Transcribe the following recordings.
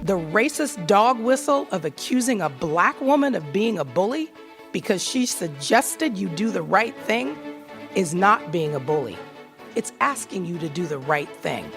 The racist dog whistle of accusing a black woman of being a bully because she suggested you do the right thing is not being a bully. It's asking you to do the right thing.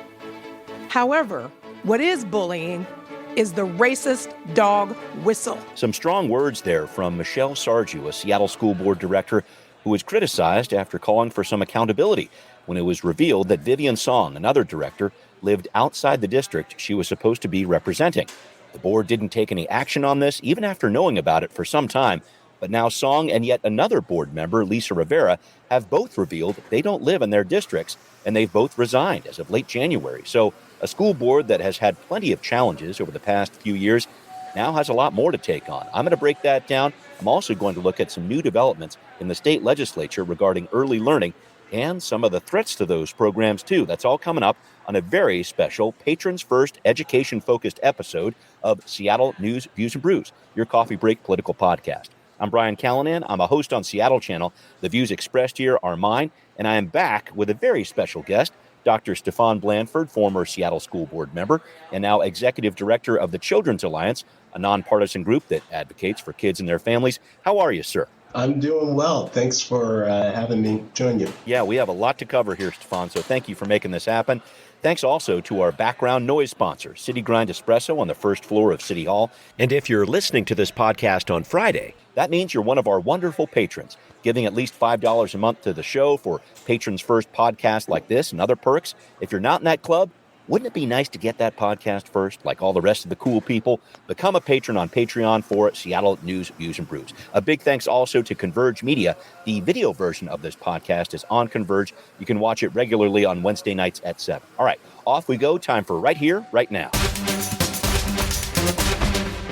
However, what is bullying is the racist dog whistle. Some strong words there from Michelle Sarju, a Seattle school board director who was criticized after calling for some accountability when it was revealed that Vivian Song, another director, lived outside the district she was supposed to be representing. The board didn't take any action on this, even after knowing about it for some time. But now Song and yet another board member, Lisa Rivera, have both revealed they don't live in their districts, and they've both resigned as of late January. So a school board that has had plenty of challenges over the past few years now has a lot more to take on. I'm going to break that down. I'm also going to look at some new developments in the state legislature regarding early learning and some of the threats to those programs, too. That's all coming up on a very special Patrons First education-focused episode of Seattle News, Views, and Brews, your coffee break political podcast. I'm Brian Callanan. I'm a host on Seattle Channel. The views expressed here are mine, and I am back with a very special guest, Dr. Stefan Blanford, former Seattle School Board member and now Executive Director of the Children's Alliance, a nonpartisan group that advocates for kids and their families. How are you, sir? I'm doing well. Thanks for having me join you. Yeah, we have a lot to cover here, Stefan, so thank you for making this happen. Thanks also to our background noise sponsor, City Grind Espresso on the first floor of City Hall. And if you're listening to this podcast on Friday, that means you're one of our wonderful patrons, giving at least $5 a month to the show for Patrons First podcasts like this and other perks. If you're not in that club, wouldn't it be nice to get that podcast first, like all the rest of the cool people? Become a patron on Patreon for Seattle News, Views, and Brews. A big thanks also to Converge Media. The video version of this podcast is on Converge. You can watch it regularly on Wednesday nights at 7. All right, off we go. Time for Right Here, Right Now.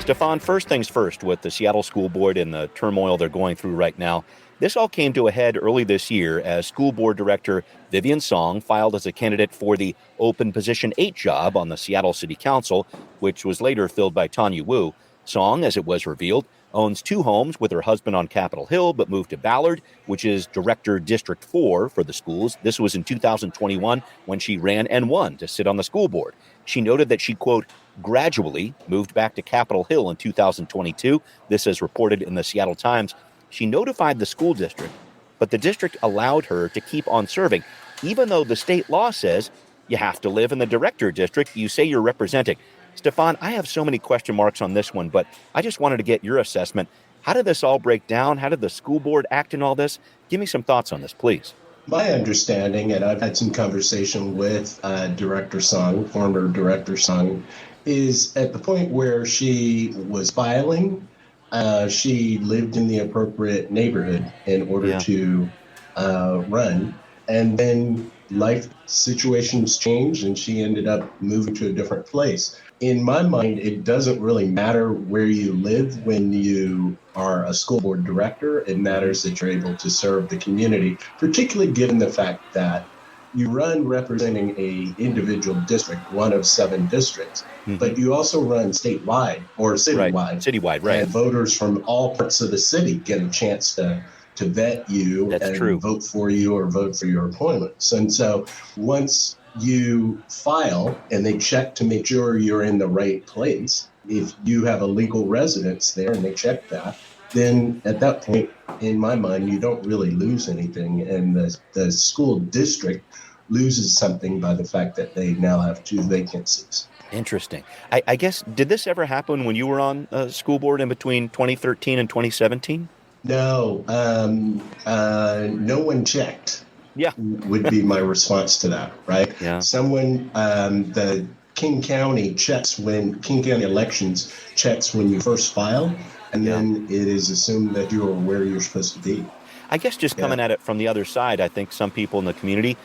Stefan, first things first with the Seattle School Board and the turmoil they're going through right now. This all came to a head early this year as School Board Director Vivian Song filed as a candidate for the open Position 8 job on the Seattle City Council, which was later filled by Tanya Wu. Song, as it was revealed, owns 2 homes with her husband on Capitol Hill, but moved to Ballard, which is Director District 4 for the schools. This was in 2021 when she ran and won to sit on the school board. She noted that she, quote, gradually moved back to Capitol Hill in 2022. This is reported in the Seattle Times. She notified the school district, but the district allowed her to keep on serving, even though the state law says you have to live in the director district you say you're representing. Stefan, I have so many question marks on this one, but I just wanted to get your assessment. How did this all break down? How did the school board act in all this? Give me some thoughts on this, please. My understanding, and I've had some conversation with Director Sung, former Director Sung, is at the point where she was filing, she lived in the appropriate neighborhood in order to run. And then life situations changed and she ended up moving to a different place. In my mind, it doesn't really matter where you live when you are a school board director. It matters that you're able to serve the community, particularly given the fact that you run representing a individual district, one of 7 districts, but you also run statewide or citywide. Right. Citywide, right. And voters from all parts of the city get a chance to vet you. That's and true. Vote for you or vote for your appointments. And so once you file and they check to make sure you're in the right place, if you have a legal residence there and they check that, then at that point, in my mind, you don't really lose anything. And the school district loses something by the fact that they now have 2 vacancies. Interesting. I guess, did this ever happen when you were on school board in between 2013 and 2017? No, no one checked. Yeah. Would be my response to that, right? Yeah. Someone, the King County elections checks when you first file, and then it is assumed that you are where you're supposed to be. I guess just coming at it from the other side, I think some people in the community,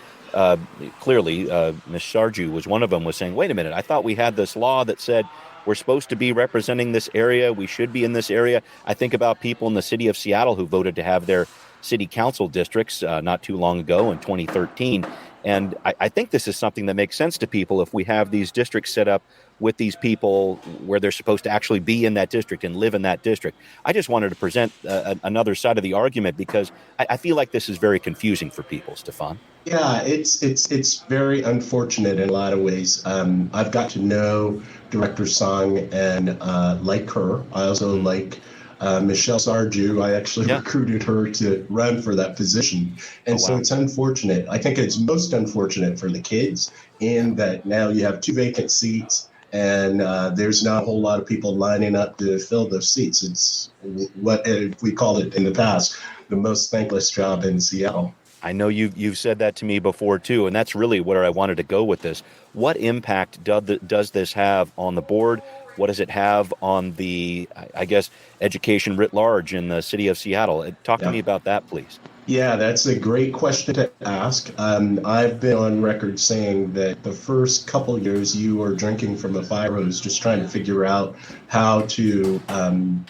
clearly, Ms. Sarju was one of them, was saying, wait a minute, I thought we had this law that said we're supposed to be representing this area. We should be in this area. I think about people in the city of Seattle who voted to have their city council districts not too long ago in 2013. And I think this is something that makes sense to people if we have these districts set up with these people where they're supposed to actually be in that district and live in that district. I just wanted to present another side of the argument because I feel like this is very confusing for people, Stefan. Yeah, it's very unfortunate in a lot of ways. I've got to know Director Song and like her. I also like Michelle Sarju. I actually recruited her to run for that position. And so it's unfortunate. I think it's most unfortunate for the kids in that now you have 2 vacant seats and there's not a whole lot of people lining up to fill those seats. It's what we called it in the past, the most thankless job in Seattle. I know you've said that to me before too, and that's really where I wanted to go with this. What impact does this have on the board? What does it have on the, I guess, education writ large in the city of Seattle? Talk to me about that, please. Yeah, that's a great question to ask. I've been on record saying that the first couple years you are drinking from a fire hose, just trying to figure out how to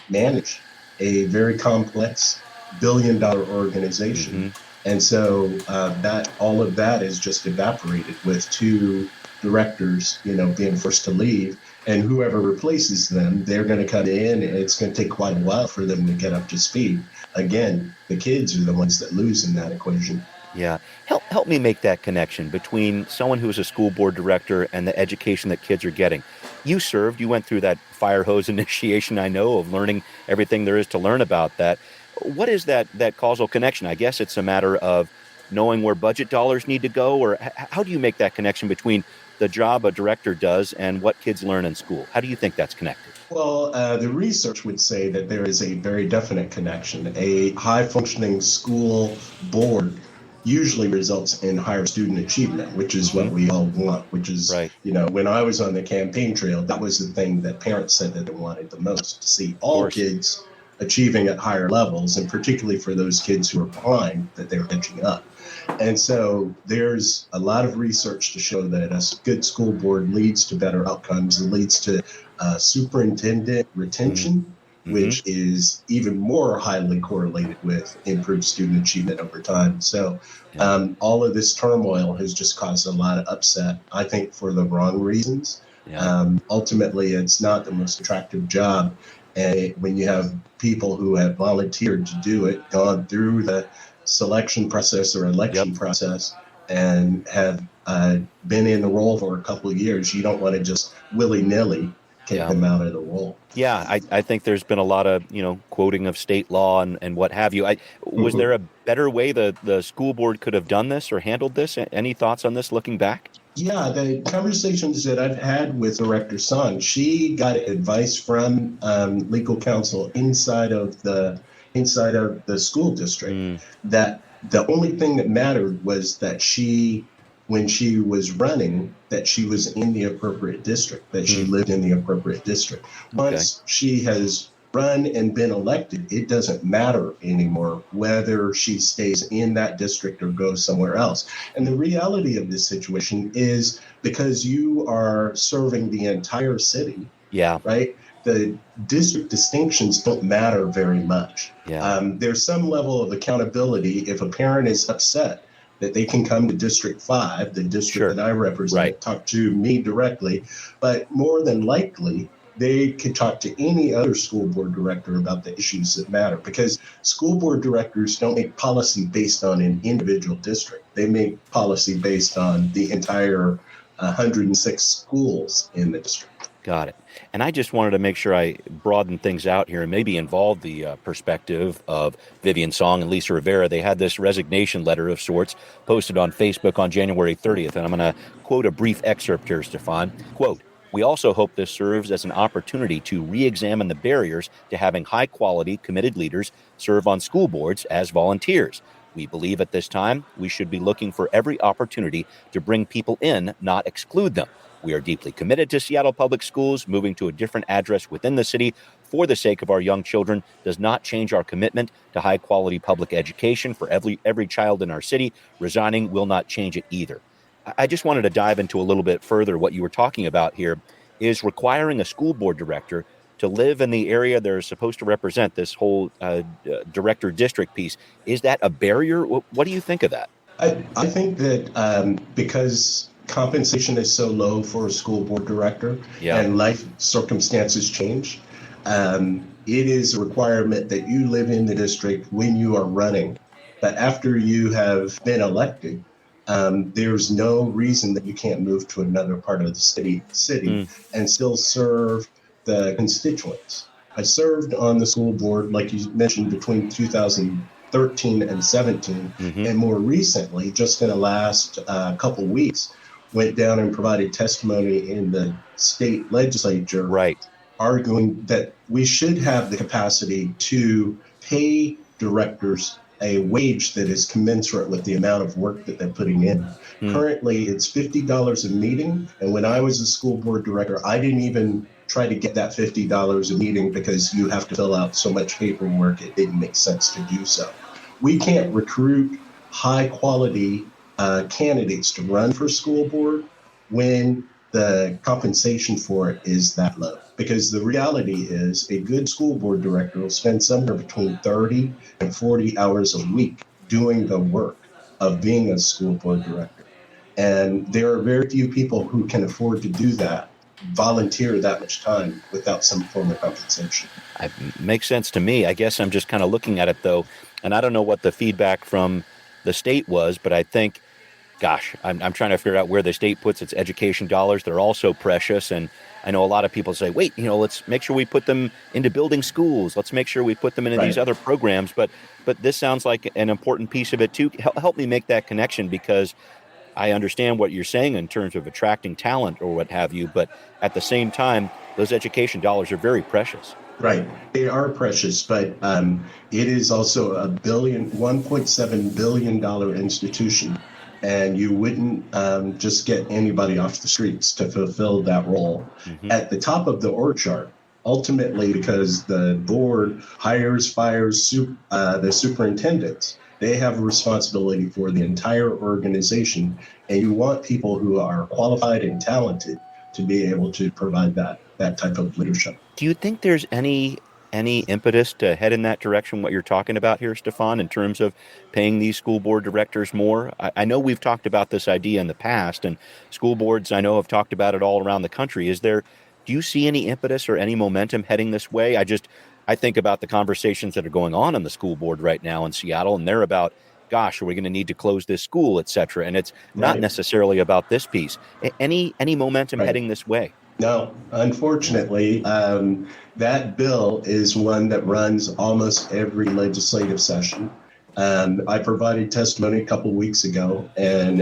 manage a very complex billion-dollar organization. Mm-hmm. And so that all of that is just evaporated with 2 directors, being forced to leave, and whoever replaces them, they're going to come in, and it's going to take quite a while for them to get up to speed. Again, the kids are the ones that lose in that equation. Yeah. Help me make that connection between someone who's a school board director and the education that kids are getting. You went through that fire hose initiation, I know, of learning everything there is to learn about that. What is that causal connection? I guess it's a matter of knowing where budget dollars need to go, or how do you make that connection between the job a director does and what kids learn in school? How do you think that's connected? Well, the research would say that there is a very definite connection. A high-functioning school board usually results in higher student achievement, which is what we all want, which is, when I was on the campaign trail, that was the thing that parents said that they wanted the most, to see all kids achieving at higher levels, and particularly for those kids who are behind, that they're catching up. And so there's a lot of research to show that a good school board leads to better outcomes. It leads to superintendent retention, which is even more highly correlated with improved student achievement over time. So all of this turmoil has just caused a lot of upset, I think, for the wrong reasons. Ultimately, it's not the most attractive job. And when you have people who have volunteered to do it, gone through the selection process or election process, and have been in the role for a couple of years, you don't want to just willy-nilly kick them out of the role. Yeah, I think there's been a lot of, quoting of state law and what have you. Was there a better way the school board could have done this or handled this? Any thoughts on this looking back? Yeah, the conversations that I've had with Director Song, she got advice from legal counsel inside of the school district that the only thing that mattered was that when she was running, that she was in the appropriate district, that she lived in the appropriate district. Once she has run and been elected, it doesn't matter anymore whether she stays in that district or goes somewhere else. And the reality of this situation is, because you are serving the entire city, right? The district distinctions don't matter very much. There's some level of accountability. If a parent is upset, that they can come to District 5, the district that I represent, talk to me directly. But more than likely, they could talk to any other school board director about the issues that matter, because school board directors don't make policy based on an individual district. They make policy based on the entire 106 schools in the district. Got it. And I just wanted to make sure I broaden things out here and maybe involve the perspective of Vivian Song and Lisa Rivera. They had this resignation letter of sorts posted on Facebook on January 30th. And I'm going to quote a brief excerpt here, Stefan. Quote, "We also hope this serves as an opportunity to re-examine the barriers to having high-quality, committed leaders serve on school boards as volunteers. We believe at this time we should be looking for every opportunity to bring people in, not exclude them. We are deeply committed to Seattle Public Schools. Moving to a different address within the city for the sake of our young children does not change our commitment to high-quality public education for every child in our city. Resigning will not change it either." I just wanted to dive into a little bit further. What you were talking about here is requiring a school board director to live in the area they're supposed to represent, this whole director district piece. Is that a barrier? What do you think of that? I think that because compensation is so low for a school board director Yeah. and life circumstances change, it is a requirement that you live in the district when you are running. But after you have been elected, there's no reason that you can't move to another part of the city Mm. and still serve the constituents. I served on the school board, like you mentioned, between 2013 and 17. Hmm. And more recently, just in the last couple weeks, went down and provided testimony in the state legislature Right. arguing that we should have the capacity to pay directors a wage that is commensurate with the amount of work that they're putting in. Mm. Currently, it's $50 a meeting. And when I was a school board director, I didn't even try to get that $50 a meeting because you have to fill out so much paperwork. It didn't make sense to do so. We can't recruit high quality candidates to run for school board when the compensation for it is that low. Because the reality is a good school board director will spend somewhere between 30 and 40 hours a week doing the work of being a school board director. And there are very few people who can afford to do that, volunteer that much time without some form of compensation. It makes sense to me. I guess I'm just kind of looking at it, though, and I don't know what the feedback from the state was, but I think, gosh, I'm trying to figure out where the state puts its education dollars. They're all so precious, and I know a lot of people say, wait, let's make sure we put them into building schools. Let's make sure we put them into these other programs. But this sounds like an important piece of it, too. Help me make that connection, because I understand what you're saying in terms of attracting talent or what have you, but at the same time, those education dollars are very precious. Right. They are precious, but it is also a $1.7 billion institution. And you wouldn't just get anybody off the streets to fulfill that role. Mm-hmm. At the top of the org chart, ultimately, because the board hires, fires the superintendents, they have a responsibility for the entire organization. And you want people who are qualified and talented to be able to provide that type of leadership. Do you think there's any impetus to head in that direction, what you're talking about here, Stefan, in terms of paying these school board directors more? I know we've talked about this idea in the past, and school boards, I know, have talked about it all around the country. Do you see any impetus or any momentum heading this way? I think about the conversations that are going on the school board right now in Seattle, and they're about, gosh, are we going to need to close this school, et cetera? And it's not necessarily about this piece. Any momentum heading this way? No, unfortunately, that bill is one that runs almost every legislative session. I provided testimony a couple of weeks ago, and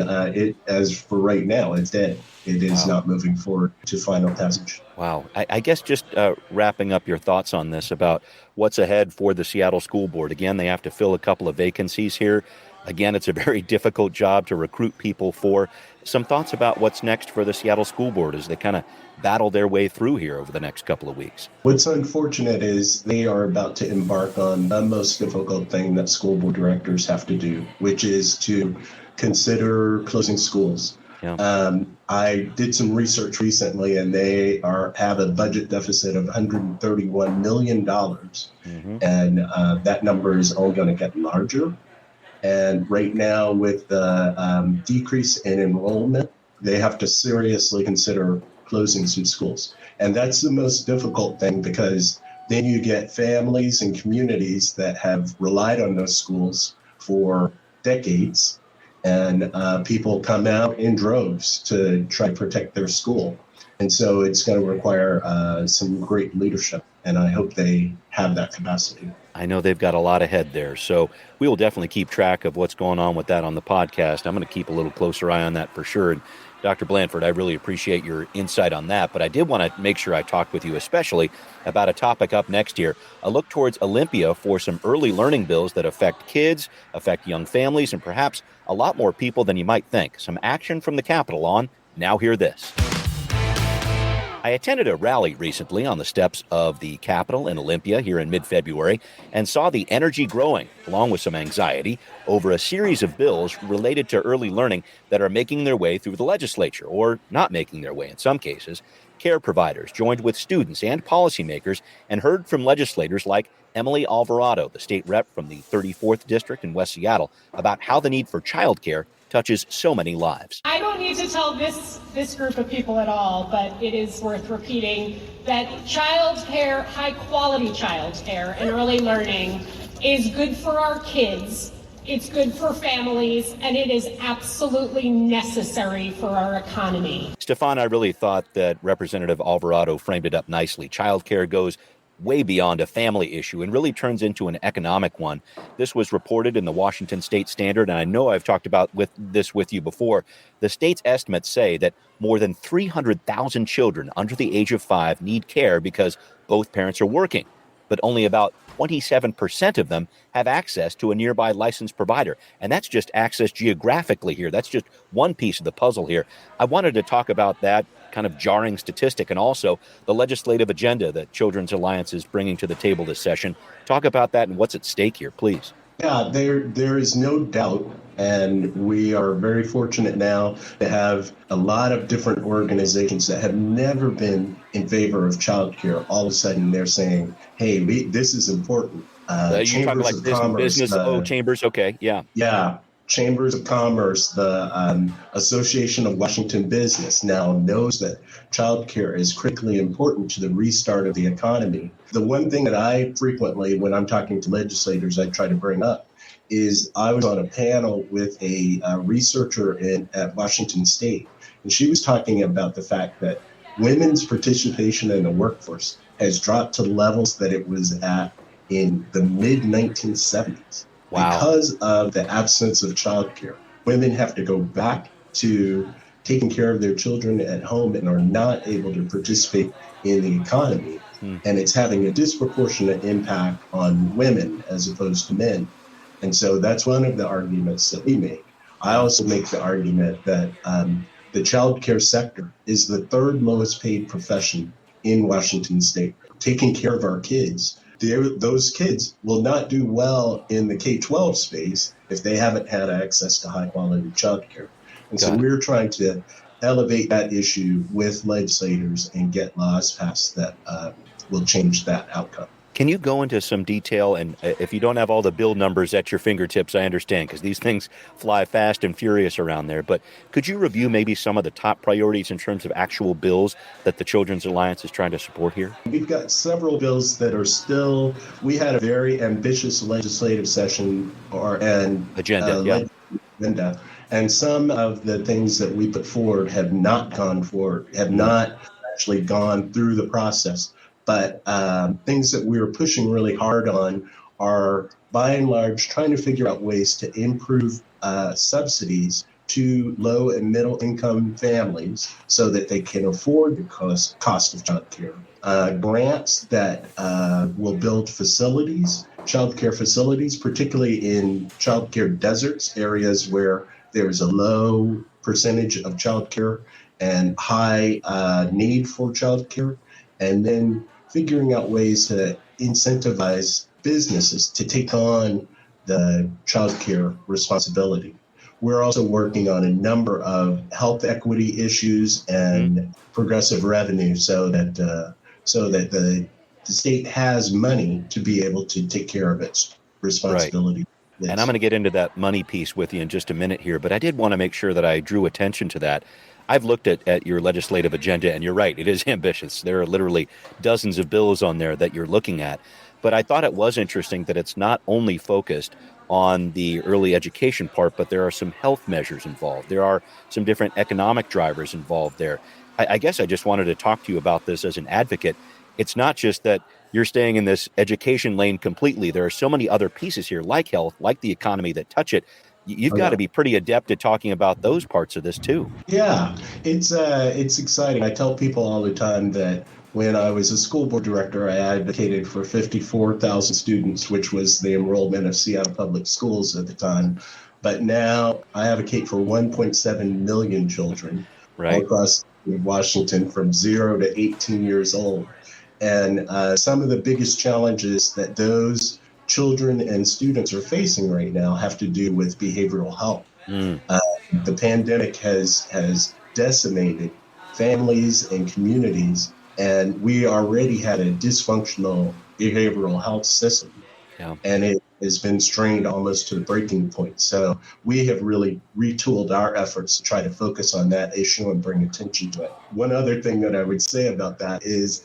as for right now, it's dead. It is not moving forward to final passage. Wow. I guess just wrapping up your thoughts on this about what's ahead for the Seattle School Board. Again, they have to fill a couple of vacancies here. Again, it's a very difficult job to recruit people for. Some thoughts about what's next for the Seattle School Board as they kind of battle their way through here over the next couple of weeks. What's unfortunate is they are about to embark on the most difficult thing that school board directors have to do, which is to consider closing schools. Yeah. I did some research recently, and they have a budget deficit of $131 million. Mm-hmm. And that number is only going to get larger. And right now, with the decrease in enrollment, they have to seriously consider closing some schools. And that's the most difficult thing, because then you get families and communities that have relied on those schools for decades, and people come out in droves to try to protect their school. And so it's going to require some great leadership, and I hope they have that capacity. I know they've got a lot ahead there, so we will definitely keep track of what's going on with that on the podcast. I'm going to keep a little closer eye on that for sure. And Dr. Blanford, I really appreciate your insight on that, but I did want to make sure I talked with you especially about a topic up next year, a look towards Olympia for some early learning bills that affect kids, affect young families, and perhaps a lot more people than you might think. Some action from the Capitol on Now Hear This. I attended a rally recently on the steps of the Capitol in Olympia here in mid-February and saw the energy growing, along with some anxiety, over a series of bills related to early learning that are making their way through the legislature, or not making their way in some cases. care providers joined with students and policymakers and heard from legislators like Emily Alvarado, the state rep from the 34th District in West Seattle, about how the need for childcare touches so many lives. I don't need to tell this group of people at all, but it is worth repeating that childcare, high quality childcare and early learning is good for our kids. It's good for families, and it is absolutely necessary for our economy. Stefan, I really thought that Representative Alvarado framed it up nicely. Childcare goes way beyond a family issue and really turns into an economic one. This was reported in the Washington State Standard, and I know I've talked about this with you before. The state's estimates say that more than 300,000 children under the age of 5 need care because both parents are working, but only about 27% of them have access to a nearby licensed provider. And that's just access geographically here. That's just one piece of the puzzle here. I wanted to talk about that kind of jarring statistic and also the legislative agenda that Children's Alliance is bringing to the table this session. Talk about that and what's at stake here, please. Yeah, there is no doubt, and we are very fortunate now to have a lot of different organizations that have never been in favor of childcare. All of a sudden, they're saying, "Hey, this is important." You talk like business chambers, okay, yeah. Yeah, chambers of commerce, the Association of Washington Business now knows that childcare is critically important to the restart of the economy. The one thing that I frequently, when I'm talking to legislators, I try to bring up is I was on a panel with a researcher at Washington State, and she was talking about the fact that women's participation in the workforce has dropped to levels that it was at in the mid-1970s. Wow. Because of the absence of childcare. Women have to go back to taking care of their children at home and are not able to participate in the economy. And it's having a disproportionate impact on women as opposed to men. And so that's one of the arguments that we make. I also make the argument that the childcare sector is the third lowest paid profession in Washington State. Taking care of our kids, those kids will not do well in the K-12 space if they haven't had access to high-quality childcare. And so we're trying to elevate that issue with legislators and get laws passed that will change that outcome. Can you go into some detail? And if you don't have all the bill numbers at your fingertips, I understand, because these things fly fast and furious around there. But could you review maybe some of the top priorities in terms of actual bills that the Children's Alliance is trying to support here? We've got several bills that are still, we had a very ambitious legislative session agenda. And some of the things that we put forward have not gone forward, have not actually gone through the process. But things that we're pushing really hard on are, by and large, trying to figure out ways to improve subsidies to low and middle income families so that they can afford the cost of childcare. Grants that will build facilities, childcare facilities, particularly in childcare deserts, areas where there's a low percentage of childcare and high need for childcare. And then figuring out ways to incentivize businesses to take on the childcare responsibility. We're also working on a number of health equity issues and progressive revenue so that the state has money to be able to take care of its responsibility. Right. And I'm going to get into that money piece with you in just a minute here, but I did want to make sure that I drew attention to that. I've looked at your legislative agenda, and you're right, it is ambitious. There are literally dozens of bills on there that you're looking at. But I thought it was interesting that it's not only focused on the early education part, but there are some health measures involved. There are some different economic drivers involved there. I guess I just wanted to talk to you about this as an advocate. It's not just that you're staying in this education lane completely. There are so many other pieces here, like health, like the economy, that touch it. You've got to be pretty adept at talking about those parts of this too. Yeah, it's exciting. I tell people all the time that when I was a school board director, I advocated for 54,000 students, which was the enrollment of Seattle Public Schools at the time. But now I advocate for 1.7 million children all across Washington from 0 to 18 years old. And some of the biggest challenges that those children and students are facing right now have to do with behavioral health. The pandemic has decimated families and communities. And we already had a dysfunctional behavioral health system, Yeah. and it has been strained almost to the breaking point. So we have really retooled our efforts to try to focus on that issue and bring attention to it. One other thing that I would say about that is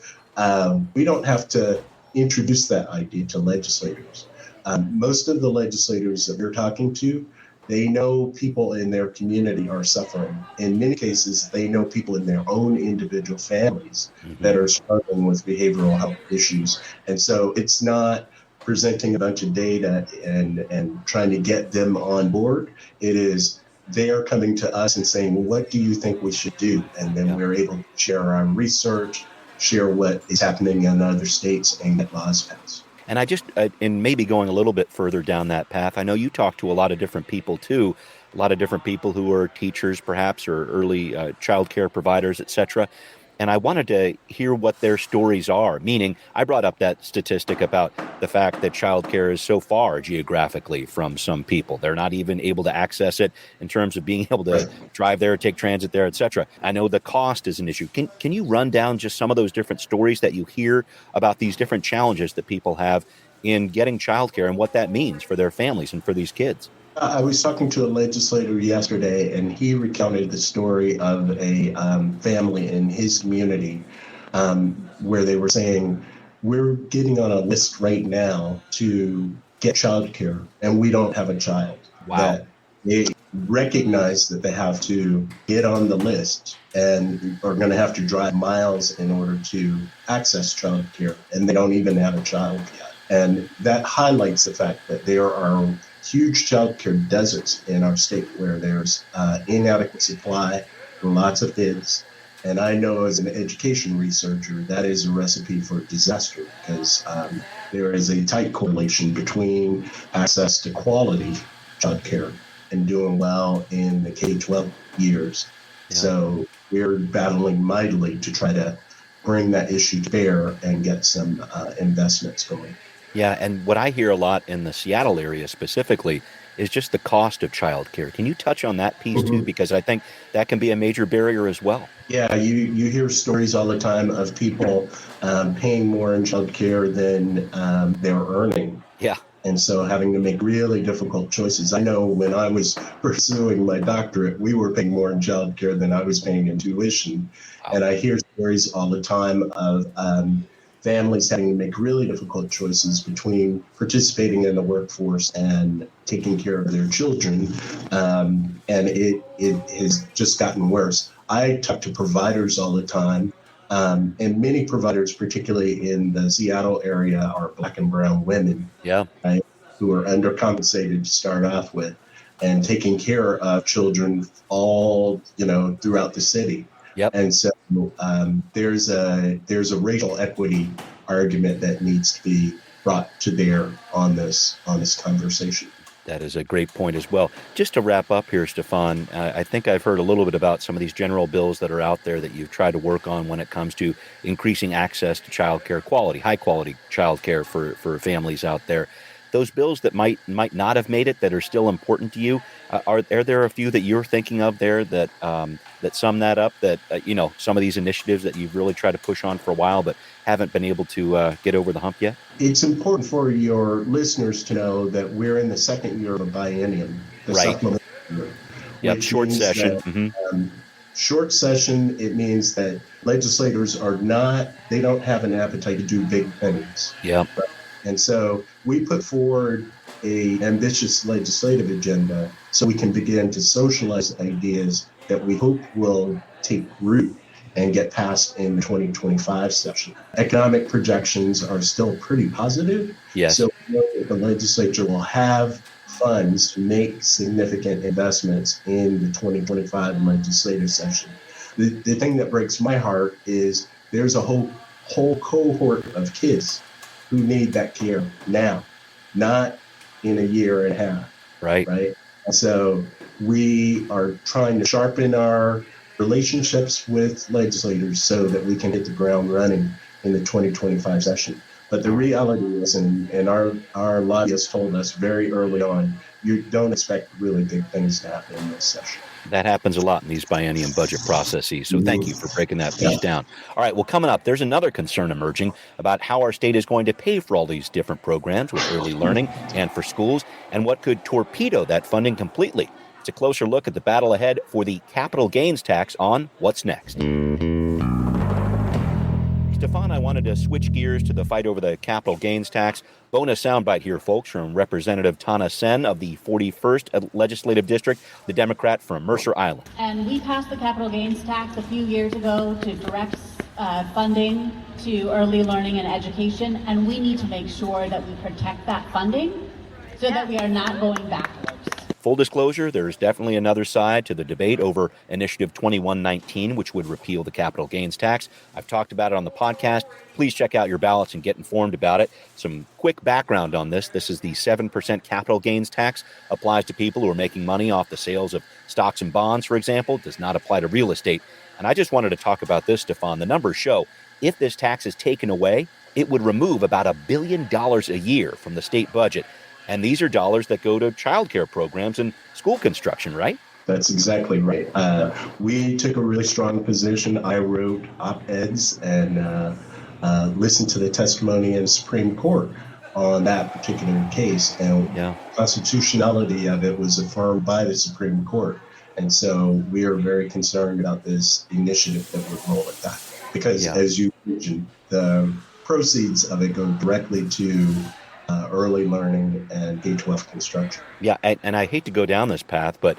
we don't have to introduce that idea to legislators. Most of the legislators that we're talking to, they know people in their community are suffering. In many cases, they know people in their own individual families that are struggling with behavioral health issues. And so it's not presenting a bunch of data and trying to get them on board. It is they are coming to us and saying, well, what do you think we should do? And then we're able to share our research, share what is happening in other states, and get laws passed. And and maybe going a little bit further down that path, I know you talk to a lot of different people too, a lot of different people who are teachers perhaps or early child care providers, etc. And I wanted to hear what their stories are, meaning I brought up that statistic about the fact that childcare is so far geographically from some people. They're not even able to access it in terms of being able to drive there, take transit there, etc. I know the cost is an issue. Can you run down just some of those different stories that you hear about these different challenges that people have in getting childcare and what that means for their families and for these kids? I was talking to a legislator yesterday, and he recounted the story of a family in his community where they were saying, we're getting on a list right now to get childcare, and we don't have a child. Wow. That they recognize that they have to get on the list and are going to have to drive miles in order to access childcare, and they don't even have a child yet. And that highlights the fact that there are huge childcare deserts in our state where there's inadequate supply, lots of kids. And I know as an education researcher, that is a recipe for disaster because there is a tight correlation between access to quality childcare and doing well in the K-12 years. Yeah. So we're battling mightily to try to bring that issue to bear and get some investments going. Yeah, and what I hear a lot in the Seattle area specifically is just the cost of childcare. Can you touch on that piece too? Because I think that can be a major barrier as well. Yeah, you hear stories all the time of people paying more in childcare than they're earning. Yeah. And so having to make really difficult choices. I know when I was pursuing my doctorate, we were paying more in childcare than I was paying in tuition. Wow. And I hear stories all the time of families having to make really difficult choices between participating in the workforce and taking care of their children. And it has just gotten worse. I talk to providers all the time, and many providers, particularly in the Seattle area, are Black and brown women, right, who are undercompensated to start off with, and taking care of children all throughout the city. Yep. And so there's a racial equity argument that needs to be brought to bear on this conversation. That is a great point as well. Just to wrap up here, Stefan, I think I've heard a little bit about some of these general bills that are out there that you've tried to work on when it comes to increasing access to childcare quality, high quality childcare for families out there. Those bills that might not have made it that are still important to you, are there a few that you're thinking of there that sum that up, that some of these initiatives that you've really tried to push on for a while but haven't been able to get over the hump yet? It's important for your listeners to know that we're in the second year of a biennium, the supplemental year. Yep, short session. Short session, it means that legislators they don't have an appetite to do big things. Yeah. Right? And so we put forward an ambitious legislative agenda so we can begin to socialize ideas that we hope will take root and get passed in the 2025 session. Economic projections are still pretty positive. Yes. So we know that the legislature will have funds to make significant investments in the 2025 legislative session. The thing that breaks my heart is there's a whole cohort of kids who need that care now, not in a year and a half. Right. So we are trying to sharpen our relationships with legislators so that we can hit the ground running in the 2025 session. But the reality is, and our lobbyists told us very early on, you don't expect really big things to happen in this session. That happens a lot in these biennium budget processes. So thank you for breaking that piece down. All right. Well, coming up, there's another concern emerging about how our state is going to pay for all these different programs with early learning and for schools, and what could torpedo that funding completely. It's a closer look at the battle ahead for the capital gains tax on What's Next. Stefan, I wanted to switch gears to the fight over the capital gains tax. Bonus soundbite here, folks, from Representative Tana Sen of the 41st Legislative District, the Democrat from Mercer Island. And we passed the capital gains tax a few years ago to direct funding to early learning and education, and we need to make sure that we protect that funding so that we are not going backwards. Full disclosure, there's definitely another side to the debate over Initiative 2119, which would repeal the capital gains tax. I've talked about it on the podcast. Please check out your ballots and get informed about it. Some quick background on this. This is the 7% capital gains tax. Applies to people who are making money off the sales of stocks and bonds, for example. Does not apply to real estate. And I just wanted to talk about this, Stefan. The numbers show if this tax is taken away, it would remove about $1 billion a year from the state budget. And these are dollars that go to childcare programs and school construction, right? That's exactly right. We took a really strong position. I wrote op-eds and listened to the testimony in the Supreme Court on that particular case. And constitutionality of it was affirmed by the Supreme Court. And so we are very concerned about this initiative that would roll at that. Because as you mentioned, the proceeds of it go directly to early learning and K-12 construction. Yeah, and I hate to go down this path, but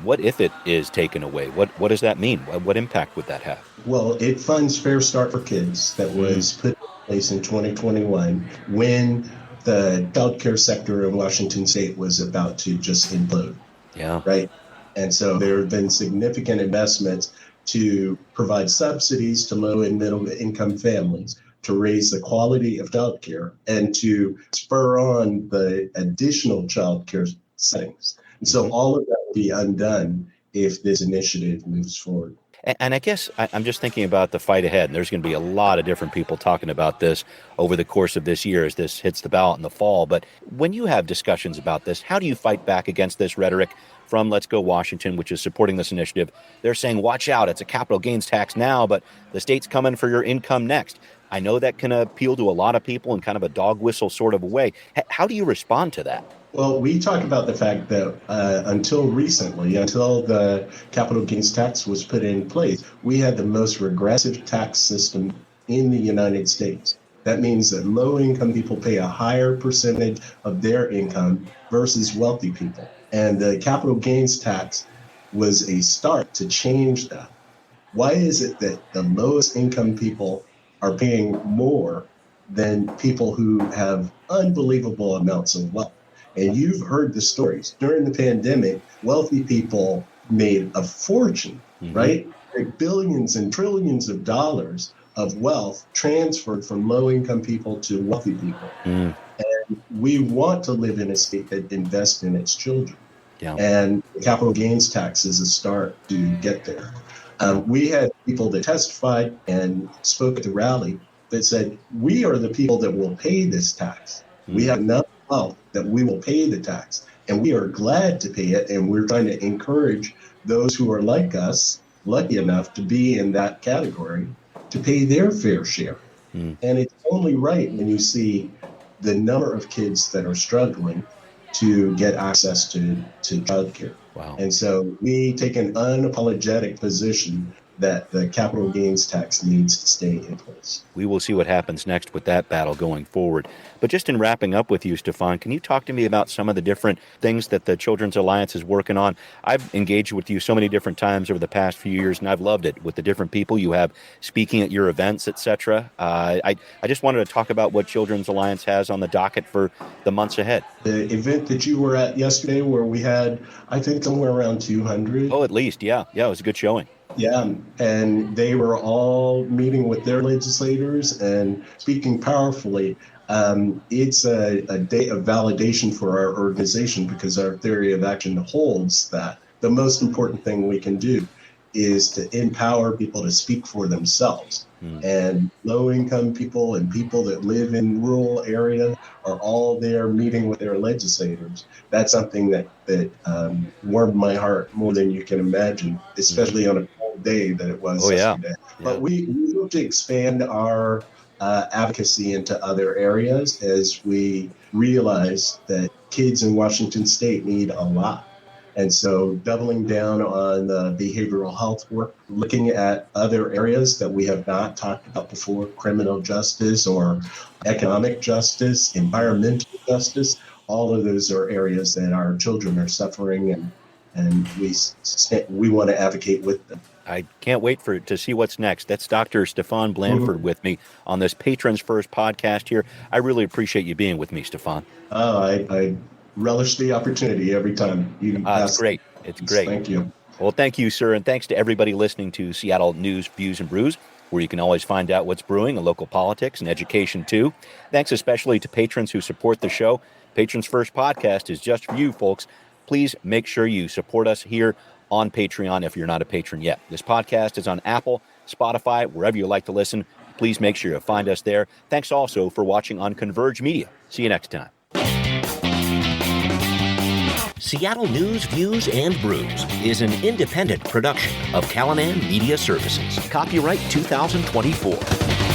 what if it is taken away? What does that mean? What impact would that have? Well, it funds Fair Start for Kids that was put in place in 2021 when the childcare sector in Washington State was about to just implode. Yeah. Right? And so there have been significant investments to provide subsidies to low and middle income families to raise the quality of childcare and to spur on the additional childcare settings. And so all of that will be undone if this initiative moves forward. And I guess I'm just thinking about the fight ahead. And there's going to be a lot of different people talking about this over the course of this year as this hits the ballot in the fall. But when you have discussions about this, how do you fight back against this rhetoric from Let's Go Washington, which is supporting this initiative? They're saying, watch out, it's a capital gains tax now, but the state's coming for your income next. I know that can appeal to a lot of people in kind of a dog whistle sort of a way. How do you respond to that? Well, we talk about the fact that until recently, until the capital gains tax was put in place, we had the most regressive tax system in the United States. That means that low-income people pay a higher percentage of their income versus wealthy people. And the capital gains tax was a start to change that. Why is it that the lowest income people are paying more than people who have unbelievable amounts of wealth? And you've heard the stories. During the pandemic, wealthy people made a fortune, right? Like billions and trillions of dollars of wealth transferred from low-income people to wealthy people. And we want to live in a state that invests in its children. And the capital gains tax is a start to get there. We had people that testified and spoke at the rally that said, we are the people that will pay this tax. We have enough wealth that we will pay the tax, and we are glad to pay it, and we're trying to encourage those who are like us, lucky enough to be in that category, to pay their fair share. And it's only right when you see the number of kids that are struggling to get access to childcare. Wow. And so we take an unapologetic position that the capital gains tax needs to stay in place. We will see what happens next with that battle going forward. But just in wrapping up with you, Stefan, can you talk to me about some of the different things that the Children's Alliance is working on? I've engaged with you so many different times over the past few years, and I've loved it with the different people you have speaking at your events, etc. I just wanted to talk about what Children's Alliance has on the docket for the months ahead. The event that you were at yesterday where we had, I think, somewhere around 200. Oh, at least, yeah. Yeah, it was a good showing. Yeah, and they were all meeting with their legislators and speaking powerfully. It's a day of validation for our organization because our theory of action holds that the most important thing we can do is to empower people to speak for themselves. And low-income people and people that live in rural areas are all there meeting with their legislators. That's something that warmed my heart more than you can imagine, especially on a cold day that it was yesterday. Yeah. But we hope to expand our advocacy into other areas as we realize that kids in Washington State need a lot. And so doubling down on the behavioral health work, looking at other areas that we have not talked about before, criminal justice or economic justice, environmental justice, all of those are areas that our children are suffering, and we want to advocate with them. I can't wait to see what's next. That's Dr. Stefan Blanford with me on this Patrons First podcast here. I really appreciate you being with me, Stefan. I relish the opportunity every time you ask. It's great. It's great. Thank you. Well, thank you, sir, and thanks to everybody listening to Seattle News, Views, and Brews, where you can always find out what's brewing in local politics and education, too. Thanks especially to patrons who support the show. Patrons First podcast is just for you, folks. Please make sure you support us here on Patreon if you're not a patron yet. This podcast is on Apple, Spotify, wherever you like to listen. Please make sure you find us there. Thanks also for watching on Converge Media. See you next time. Seattle News, Views, and Brews is an independent production of Callanan Media Services. Copyright 2024.